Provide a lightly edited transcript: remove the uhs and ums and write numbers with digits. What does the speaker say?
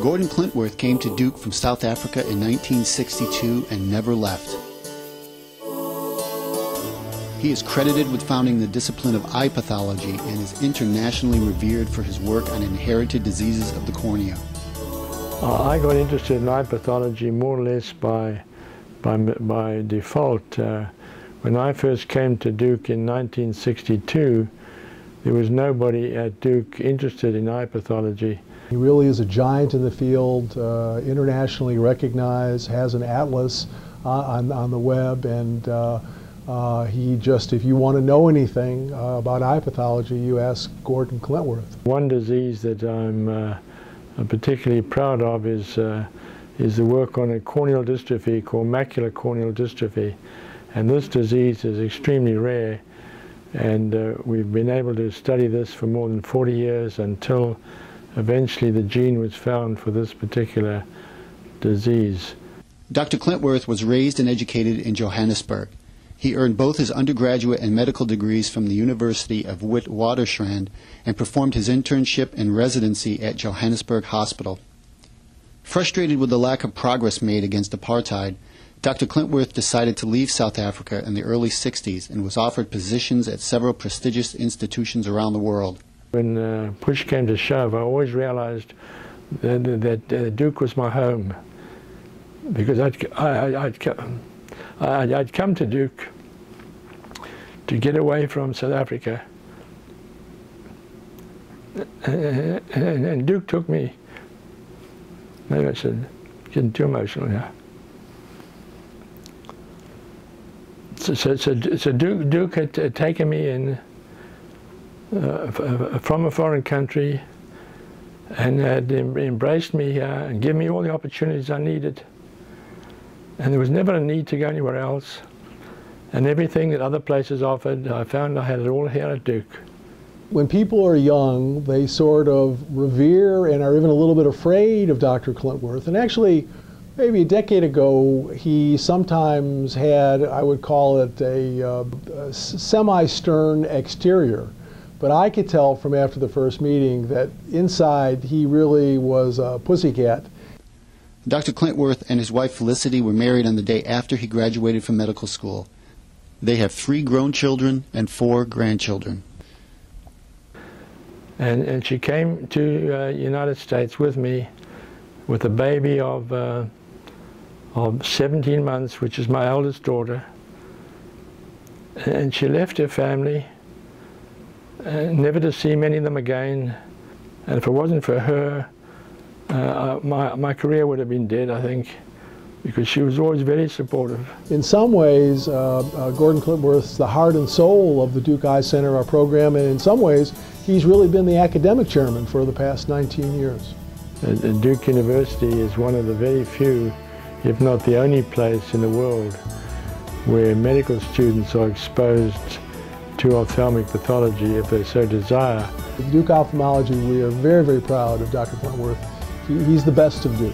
Gordon Klintworth came to Duke from South Africa in 1962 and never left. He is credited with founding the discipline of eye pathology and is internationally revered for his work on inherited diseases of the cornea. I got interested in eye pathology more or less by default. When I first came to Duke in 1962, there was nobody at Duke interested in eye pathology. He really is a giant in the field, internationally recognized, has an atlas on the web, and he just, if you want to know anything about eye pathology, you ask Gordon Klintworth. One disease that I'm particularly proud of is the work on a corneal dystrophy called macular corneal dystrophy. And this disease is extremely rare, and we've been able to study this for more than 40 years until eventually the gene was found for this particular disease. Dr. Klintworth was raised and educated in Johannesburg. He earned both his undergraduate and medical degrees from the University of Witwatersrand and performed his internship and residency at Johannesburg Hospital. Frustrated with the lack of progress made against apartheid, Dr. Klintworth decided to leave South Africa in the early 60s and was offered positions at several prestigious institutions around the world. When push came to shove, I always realized that Duke was my home, because I'd come to Duke to get away from South Africa, and Duke took me. Maybe I should get too emotional now. So Duke had taken me in from a foreign country and had embraced me here and given me all the opportunities I needed. And there was never a need to go anywhere else. And everything that other places offered, I found I had it all here at Duke. When people are young, they sort of revere and are even a little bit afraid of Dr. Klintworth. And actually, maybe a decade ago, he sometimes had, I would call it a semi-stern exterior. But I could tell from after the first meeting that inside he really was a pussycat. Dr. Klintworth and his wife Felicity were married on the day after he graduated from medical school. They have 3 grown children and 4 grandchildren. And she came to United States with me with a baby of 17 months, which is my eldest daughter. And she left her family, never to see many of them again. And if it wasn't for her, my career would have been dead, I think, because she was always very supportive. In some ways, Gordon Klintworth's the heart and soul of the Duke Eye Center, our program, and in some ways, he's really been the academic chairman for the past 19 years. Duke University is one of the very few, if not the only place in the world where medical students are exposed to ophthalmic pathology if they so desire. At Duke Ophthalmology, we are very, very proud of Dr. Klintworth. He's the best of Duke.